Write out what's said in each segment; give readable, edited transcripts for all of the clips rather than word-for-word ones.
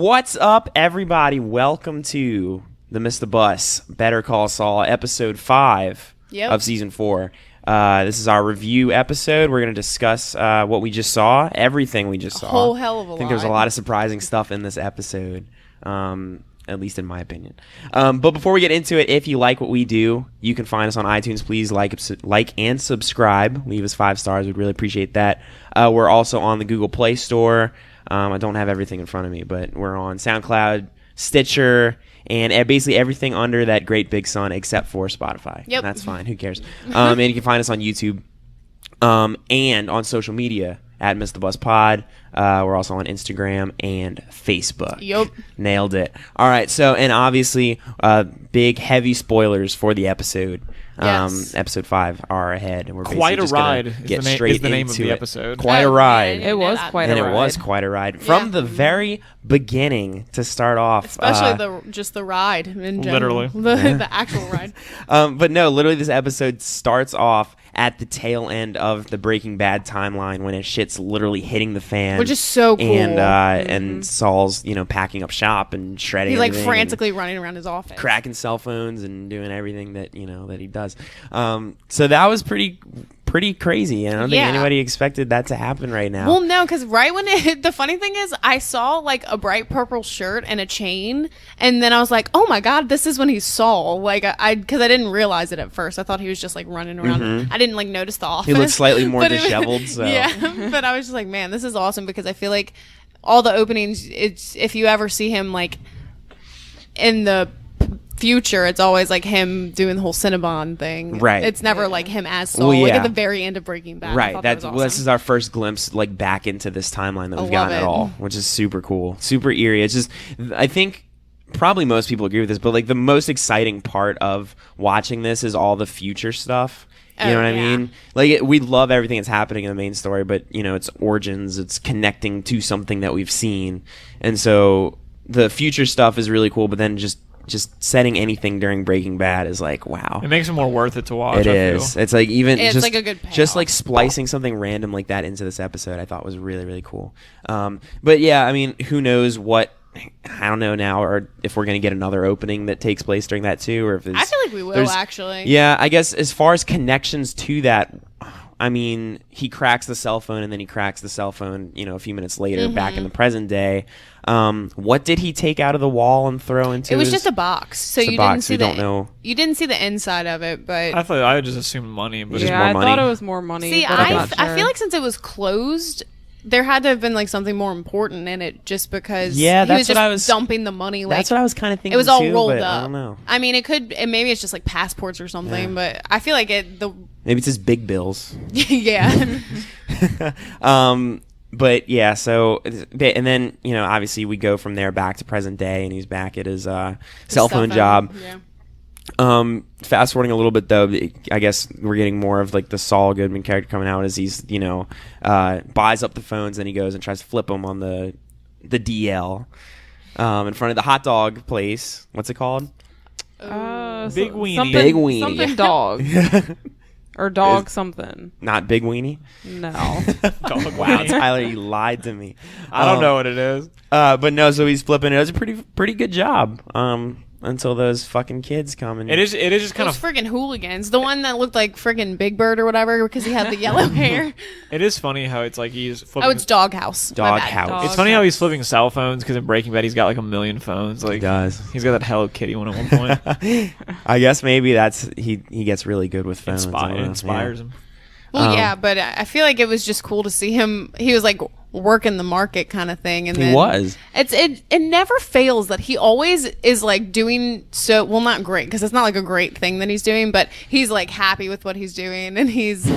What's up, everybody? Welcome to the Mr. Bus Better Call Saul, episode 5 of season 4. This is our review episode. We're going to discuss what we just saw, everything we just saw. A whole hell of a lot. I think there's a lot of surprising stuff in this episode, at least in my opinion. But before we get into it, if you like what we do, you can find us on iTunes. Please like and subscribe. Leave us 5 stars. We'd really appreciate that. We're also on the Google Play Store. I don't have everything in front of me, but we're on SoundCloud, Stitcher, and basically everything under that great big sun except for Spotify. Yep. That's fine. Who cares? And you can find us on YouTube and on social media at Mr. Bus Pod. We're also on Instagram and Facebook. Yep. Nailed it. All right. So, and obviously, big, heavy spoilers for the episode. Yes. Episode 5 are ahead, and we're quite basically a ride. Just get straight is the name of into the it. episode. Quite a ride. Man, It was quite a And ride. it was quite a ride from the very beginning to start off. Especially the ride in general. Literally. The actual ride. But no, literally, this episode starts off at the tail end of the Breaking Bad timeline when his shit's literally hitting the fan, Which is so cool. And Saul's packing up shop and shredding. He's like everything frantically running around his office, cracking cell phones and doing everything that that he does. So that was pretty crazy. I don't think anybody expected that to happen right now. Well, no, because right when the funny thing is, I saw like a bright purple shirt and a chain, and then I was like, "Oh my god, this is when he's Saul!" Like because I didn't realize it at first. I thought he was just like running around. I didn't like notice the office. He looks slightly more But disheveled. So yeah, but I was just like, man, this is awesome because I feel like all the openings. It's if you ever see him like in the future, it's always like him doing the whole Cinnabon thing. Right. It's never like him as Saul. Well, Like yeah. at the very end of Breaking Bad. I right. thought That's that was awesome. this is our first glimpse like back into this timeline that I we've gotten love at it. all, which is super cool, super eerie. It's just I think probably most people agree with this, but like the most exciting part of watching this is all the future stuff. You know what I mean? Like we love everything that's happening in the main story, but it's origins, it's connecting to something that we've seen, and so the future stuff is really cool. But then just setting anything during Breaking Bad is like, wow. It makes it more worth it to watch. It I is. feel. It's like even It's just like a good payoff. just like splicing something random like that into this episode, I thought was really, really cool. But yeah, I mean, who knows what? I don't know now, or if we're gonna get another opening that takes place during that too, or if I feel like we will there's- actually. Yeah, I guess as far as connections to that, I mean, he cracks the cell phone and then he cracks the cell phone, a few minutes later, back in the present day. What did he take out of the wall and throw into? It was just a box, so It's a you box, didn't see we don't know. You didn't see the inside of it, but I just assumed money, but Just yeah, more I money? thought it was more money. see, but I'm I not I sure. feel like since it was closed, there had to have been like something more important in it, just because Yeah, he that's was what just I was- dumping the money. Like That's what I was kind of thinking. it was all too, rolled but up. I don't know. I mean, maybe it's just like passports or something, Yeah. but I feel like Maybe it's his big bills. yeah. But yeah, so and then obviously we go from there back to present day, and he's back at his cell phone job. Yeah. Fast forwarding a little bit though, I guess we're getting more of like the Saul Goodman character coming out as he's buys up the phones, and he goes and tries to flip them on the DL in front of the hot dog place. What's it called? Big weenie. Something, Big weenie. Something dog. Or dog something. Not Big Weenie. No. Dog Wow, weenie. Tyler, you lied to me. I don't know what it is. But no, so he's flipping. It does a pretty good job. Until those fucking kids come and It is just kind Those of. friggin' hooligans. The one that looked like friggin' Big Bird or whatever because he had the yellow hair. It is funny how it's like he's flipping. Oh, it's Doghouse. My bad. Doghouse. It's funny how he's flipping cell phones because in Breaking Bad he's got like 1 million phones. Like He does. He's got that Hello Kitty one at one point. I guess maybe that's he gets really good with phones. I don't know. Inspires Yeah. him. Well, yeah, but I feel like it was just cool to see him. He was like working the market kind of thing, and He then was. It never fails that he always is like doing so well. Not great because it's not like a great thing that he's doing, but he's like happy with what he's doing, and he's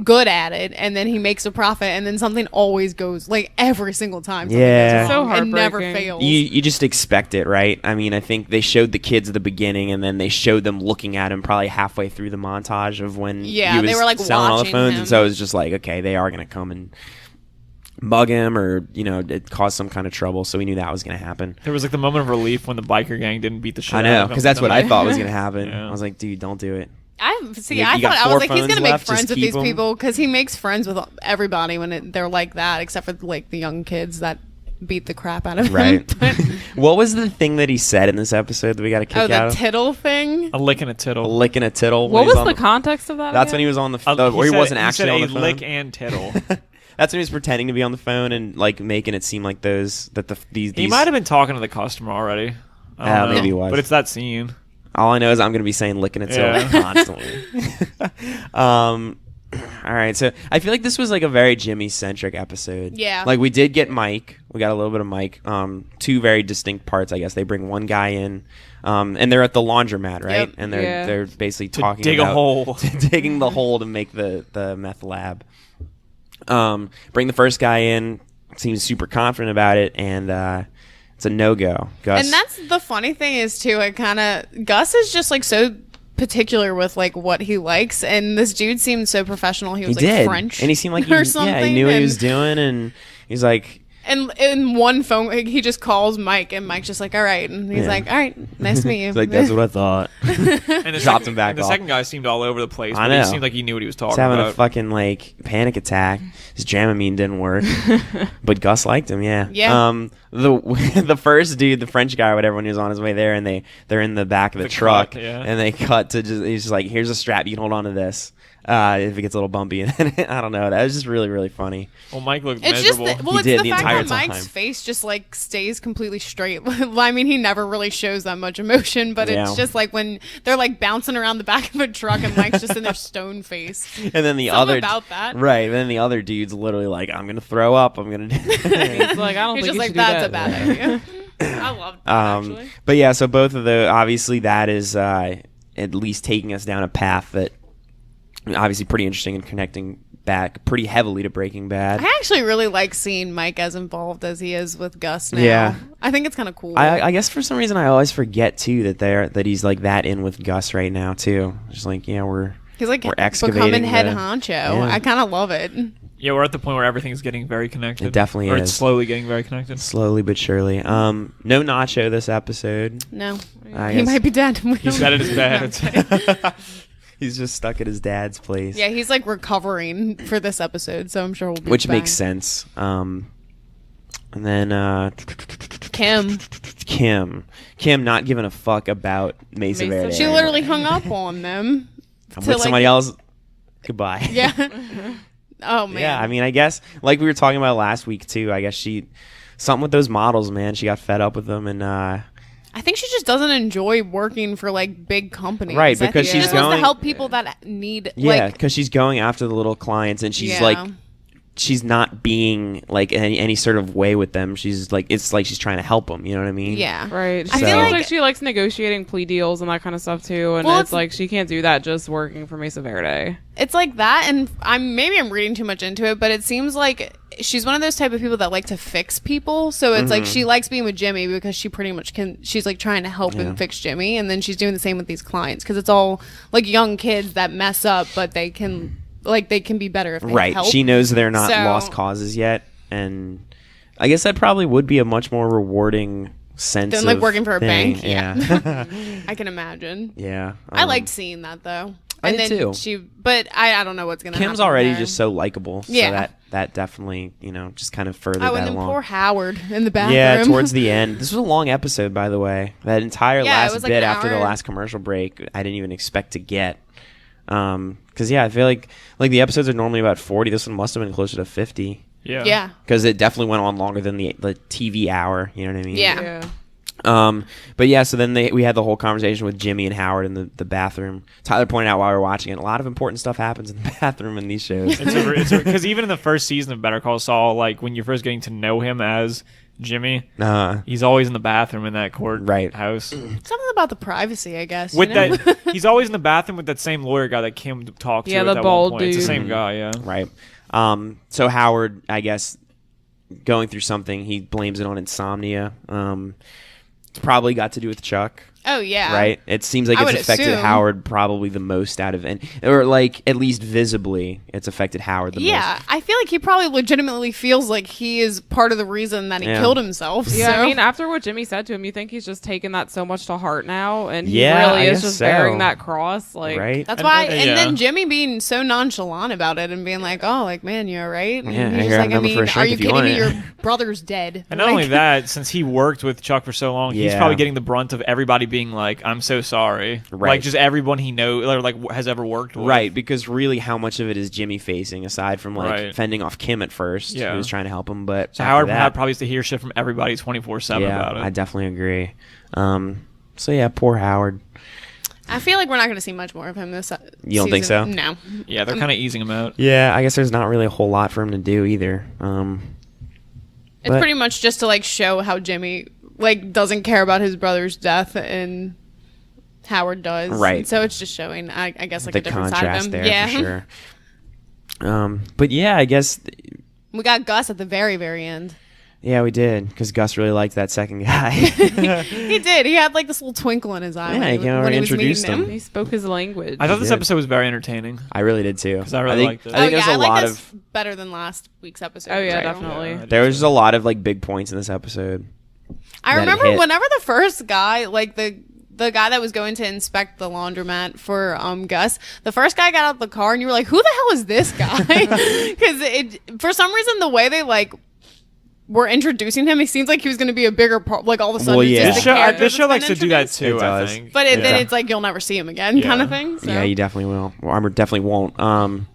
good at it, and then he makes a profit, and then something always goes like every single time. something Yeah. goes So wrong. It never heartbreaking. fails. You just expect it, right? I mean, I think they showed the kids at the beginning, and then they showed them looking at him probably halfway through the montage of when Yeah, he was they were, like, selling all the watching phones, him. and so it was just like, okay, they are going to come and mug him, or it caused some kind of trouble. So we knew that was going to happen. There was like the moment of relief when the biker gang didn't beat the shit I out know, of him. because that's what I Then, thought was going to happen. Yeah. I was like, dude, don't do it. I You I got thought I 4 was like, he's phones gonna make left, just friends with keep these 'em. people because he makes friends with everybody when they're like that, except for like the young kids that beat the crap out of him. Right. But, What was the thing that he said in this episode that we got a kick out the of? tittle thing. A lick and a tittle. Licking a tittle. What when he's was on the context of that? That's when again? he was on the A- or he said- wasn't he actually said on a the phone. lick and tittle. That's when he was pretending to be on the phone and like making it seem like these. He might have been talking to the customer already. I don't Yeah, know. maybe he was. But it's that scene. All I know is I'm going to be saying licking a tittle Yeah. constantly. All right, so I feel like this was like a very Jimmy centric episode. Yeah. Like we did get Mike. We got a little bit of Mike. Two very distinct parts, I guess. They bring one guy in, and they're at the laundromat, right? Yep. And Yeah. they're basically To talking dig about a hole. digging the hole to make the meth lab. Bring the first guy in. Seems super confident about it, and it's a no-go. Gus. And that's the funny thing is too. Gus is just like so particular with like what he likes, and this dude seemed so professional. He he was like did, French, and he seemed like or he something. knew what he and- was doing, and he's like. And in one phone, he just calls Mike, and Mike's just like, "All right," and he's Yeah. like, "All right, nice to meet you." He's like, that's what I thought. And the Dropped second- him back and the off. second guy seemed all over the place. I But know. he seemed like he knew what he was talking He's having about. a fucking like panic attack. His Dramamine didn't work, but Gus liked him. Yeah. Yeah. The first dude, the French guy, or whatever, when he was on his way there, and they're in the back of the The truck, cut, yeah. and they cut to he's just like, here's a strap, you can hold on to this. If it gets a little bumpy, and I don't know. That was just really, really funny. Well, Mike looked It's just miserable. He it's did the the fact entire that Mike's time. face just like stays completely straight. I mean, he never really shows that much emotion, but Yeah. it's just like when they're like bouncing around the back of a truck and Mike's just in their stone face. And then the Something other about that. right? And then the other dude's literally like, I'm gonna throw up. I'm gonna. It's like I don't He's think just you like, should do that's that. a bad idea. I love that actually. But yeah, so both of the obviously that is at least taking us down a path that obviously pretty interesting and connecting back pretty heavily to Breaking Bad. I actually really like seeing Mike as involved as he is with Gus now. Yeah. I think it's kind of cool. I guess for some reason I always forget too that he's like that in with Gus right now too. Just like He's like we're excavating becoming head the- honcho. Yeah. I kind of love it. Yeah, we're at the point where everything's getting very connected. It definitely or is. it's slowly getting very connected. slowly but surely. No Nacho this episode. No, I he guess- might be dead. He said it is bad. He's just stuck at his dad's place. Yeah, he's like recovering for this episode, so I'm sure we'll be Which back. makes sense. And then Kim, Kim not giving a fuck about Mesa Mesa Verde. she anymore. literally hung up on them. I'm to, with like- somebody else. Goodbye. Yeah. Oh man. Yeah, I mean, I guess like we were talking about last week too. I guess something with those models, man. She got fed up with them, and I think she just doesn't enjoy working for like big companies. Right, I because think she's she just wants to going- help people that need. yeah, like, because she's going after the little clients, and she's Yeah. like, she's not being like any sort of way with them. She's like, it's like she's trying to help them. You know what I mean? yeah. Right. I She feel seems like- like she likes negotiating plea deals and that kind of stuff too. And Well, it's like she can't do that just working for Mesa Verde. It's like that, and I'm reading too much into it, but it seems like she's one of those type of people that like to fix people. So it's like she likes being with Jimmy because she pretty much can. She's like trying to help Yeah. and fix Jimmy, and then she's doing the same with these clients because it's all like young kids that mess up, but they can be better if they Right. help. She knows they're not So- lost causes yet, and I guess that probably would be a much more rewarding sense Than, like, of working for a thing. bank, Yeah. I can imagine. Yeah. I liked seeing that though. I And did then too. but I don't know what's gonna happen. Kim's already there. just so likable. Yeah. So that definitely, just kind of furthered Oh, that and then along. poor Howard in the bathroom. Yeah, towards the end. This was a long episode, by the way. That entire Yeah, it last was like bit an after the hour. last commercial break, I didn't even expect to get. Because I feel like the episodes are normally about 40. This one must have been closer to 50. Yeah. Yeah. Because it definitely went on longer than the TV hour. You know what I mean? Yeah. But yeah, so then we had the whole conversation with Jimmy and Howard in the bathroom. Tyler pointed out while we were watching it, a lot of important stuff happens in the bathroom in these shows. Because even in the first season of Better Call Saul, like when you're first getting to know him as Jimmy, he's always in the bathroom in that court Right. house. Something about the privacy, I guess. With you know? that, he's always in the bathroom with that same lawyer guy that Kim talked to. Yeah, at the that bald one point. It's the dude. same guy. Yeah. Right. So Howard, I guess, going through something, he blames it on insomnia. It's probably got to do with Chuck. Oh yeah. Right? It seems like I it's would affected assume. Howard probably the most out of or like at least visibly it's affected Howard the most. Yeah, I feel like he probably legitimately feels like he is part of the reason that he Yeah. killed himself. Yeah, so. I mean, after what Jimmy said to him, you think he's just taking that so much to heart now, and he Yeah, really I is guess just so. bearing that cross. Like, Right? That's why, and- and yeah. then Jimmy being so nonchalant about it and being like, "Oh, like man, you all right?" And Yeah, he's I just got a like, "I number for a mean, shrink are you if you kidding want me? it." Your brother's dead." And not Like- only that, since he worked with Chuck for so long, he's Yeah. probably getting the brunt of everybody being like, "I'm so sorry." Right. Like just everyone he knows or like has ever worked with. Right, because really how much of it is Jimmy facing aside from like Right. fending off Kim at first, Yeah. who was trying to help him, but So after Howard that, probably has to hear shit from everybody 24/7 yeah, about it. I definitely agree. So yeah, poor Howard. I feel like we're not going to see much more of him this. You don't think season. so? No. Yeah, they're kind of easing him out. Yeah, I guess there's not really a whole lot for him to do either. It's But- pretty much just to like show how Jimmy like doesn't care about his brother's death and Howard does. Right. So it's just showing, I guess, like the a different side of contrast him. there Yeah. for sure. But yeah, I guess We got Gus at the very, very end. yeah, we did because Gus really liked that second guy. He did. He had like this little twinkle in his eye Yeah, when he he, came over when he and was introduced meeting him. he spoke his language. I thought this did. episode was very entertaining. I really did too. 'Cause I really liked it. I think oh, there's yeah, a I like lot this of better than last week's episode. Oh, yeah, too. definitely. Yeah, there was just a lot of like big points in this episode. I that remember hit. whenever the first guy, like the guy that was going to inspect the laundromat for Gus, the first guy got out of the car and you were like, who the hell is this guy? Because it for some reason the way they like were introducing him, it seems like he was going to be a bigger part. Like all of a sudden, Well, it's yeah. just a character This show that's likes been to do that introduced. too. It I does. think. But then Yeah. it's like you'll never see him again, kind of thing. So. Yeah, you definitely will. Well, I definitely won't.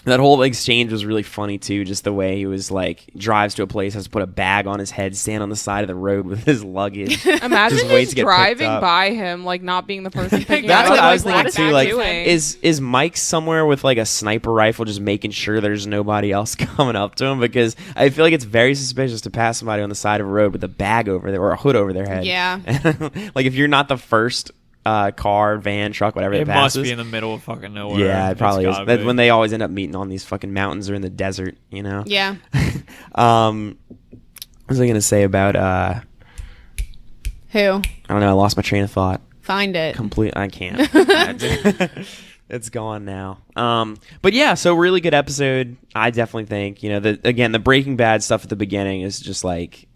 That whole exchange was really funny too. Just the way he was like drives to a place, has to put a bag on his head, stand on the side of the road with his luggage. Imagine Just waits just to get picked driving up. by him, like not being the person picking That's him what up. I was Like, thinking what too. is Like, he doing? is Mike somewhere with like a sniper rifle, just making sure there's nobody else coming up to him? Because I feel like it's very suspicious to pass somebody on the side of a road with a bag over there or a hood over their head. Yeah. Like if you're not the first car, van, truck, whatever It that passes. must be in the middle of fucking nowhere. Yeah, it It's probably is. gotta That's be. when they always end up meeting on these fucking mountains or in the desert, you know? Yeah. What was I gonna say about Who? I don't know, I lost my train of thought. Find it. I can't. It's gone now. But yeah, so really good episode. I definitely think, the Breaking Bad stuff at the beginning is just like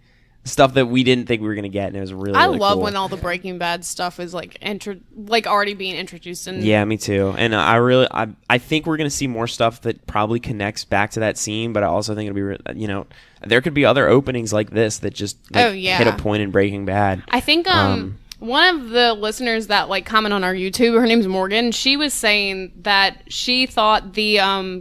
stuff that we didn't think we were gonna get, and it was really, I really love cool. when all the Breaking Bad stuff is like already being introduced. And Yeah, me too. And I think we're gonna see more stuff that probably connects back to that scene. But I also think it'll be, there could be other openings like this that just Oh, yeah. hit a point in Breaking Bad. I think one of the listeners that like comment on our YouTube, her name's Morgan. She was saying that she thought the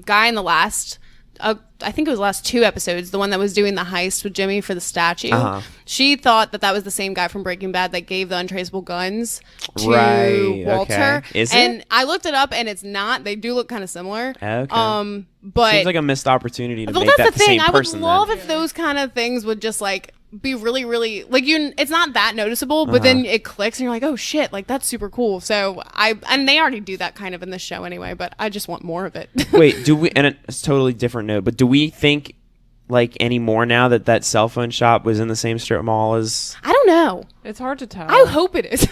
guy in the last, I think it was the last 2 episodes, the one that was doing the heist with Jimmy for the statue. Uh-huh. She thought that was the same guy from Breaking Bad that gave the untraceable guns to Right, Walter. okay. Is it? And I looked it up, and it's not. They do look kind of similar. Okay. But Seems like a missed opportunity to well, make that's that the thing. same I would person. love then. if those kind of things would just like be really, really like it's not that noticeable, but then it clicks and you're like, oh shit, like that's super cool. So and they already do that kind of in this show anyway, but I just want more of it. Wait, do we? And it's a totally different note, but do we think like any more now that cell phone shop was in the same strip mall as? I don't know. It's hard to tell. I hope it is.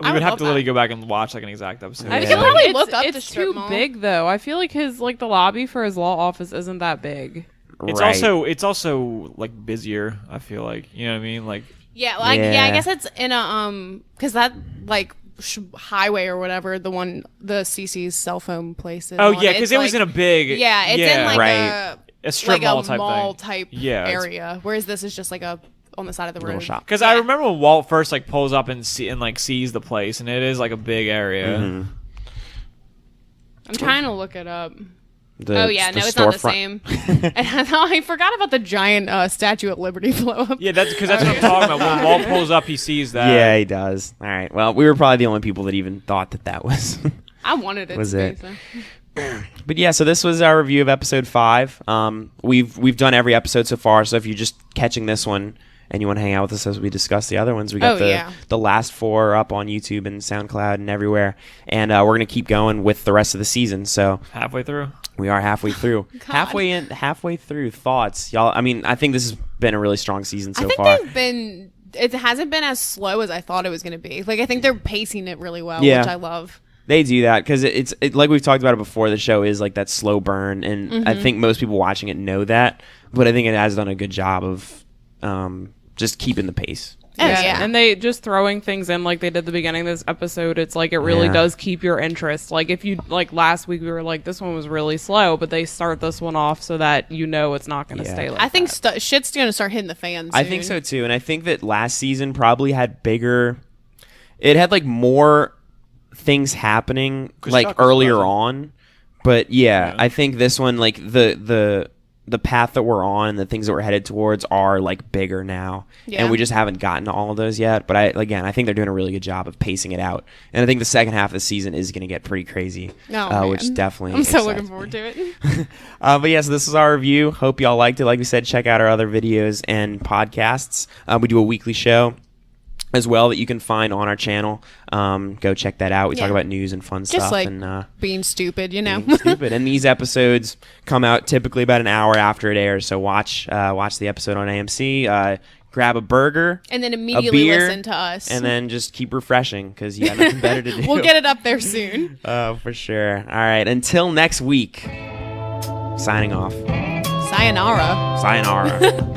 We would have to literally go back and watch like an exact episode. I We Yeah. could probably it's, look up it's the strip too mall. big though. I feel like his the lobby for his law office isn't that big. It's Right. also like busier. I feel like you know what I mean. Like Yeah, like Yeah. I guess it's in a because that like highway or whatever the CC's cell phone place is. oh on, yeah, because it's, it was in a big yeah, it's in like Right. a strip like mall a type mall thing. type Yeah, it's- area, whereas this is just like a on the side of the Little road. shop. Because I remember when Walt first like pulls up and sees the place, and it is like a big area. Mhm. I'm trying to look it up. The- Oh yeah, the no, it's not the storefront. same. And I forgot about the giant Statue at Liberty blow up. Yeah, that's because that's what I'm talking about. When Walt pulls up, he sees that. Yeah, he does. All right. Well, we were probably the only people that even thought that was. I wanted it Was to it? be. So. But yeah, so this was our review of episode 5. We've done every episode so far. So if you're just catching this one and you want to hang out with us as we discuss the other ones, we got Oh, yeah. the last 4 up on YouTube and SoundCloud and everywhere. And we're gonna keep going with the rest of the season. So Halfway through. we are halfway through. Halfway through. Thoughts, y'all. I mean, I think this has been a really strong season so I think far. they've been it hasn't been as slow as I thought it was going to be. Like I think they're pacing it really well, Yeah. which I love. They do that because it's like we've talked about it before. The show is like that slow burn, and I think most people watching it know that. But I think it has done a good job of just keeping the pace. Oh, yeah. And they just throwing things in like they did at the beginning of this episode. It's like it really does keep your interest. Like if you like last week, we were like, this one was really slow, but they start this one off so that you know it's not going to stay like I think that. shit's going to start hitting the fan soon. I think so too, and I think that last season probably had bigger. It had like more things happening like Chuck was earlier present. on, but yeah, I think this one like the path that we're on, the things that we're headed towards are like bigger now, and we just haven't gotten to all of those yet. But I think they're doing a really good job of pacing it out, and I think the second half of the season is going to get pretty crazy, which definitely I'm so excites looking me. forward to it. But yeah, so this is our review. Hope y'all liked it. Like we said, check out our other videos and podcasts. We do a weekly show as well that you can find on our channel. Go check that out. We talk about news and fun stuff. Just like and being stupid, you know. being stupid. And these episodes come out typically about an hour after it airs. So watch the episode on AMC. Grab a burger, And then a immediately beer, listen to us. and then just keep refreshing because you got nothing better to do. We'll get it up there soon. Oh, for sure. All right. Until next week. Signing off. Sayonara. Sayonara.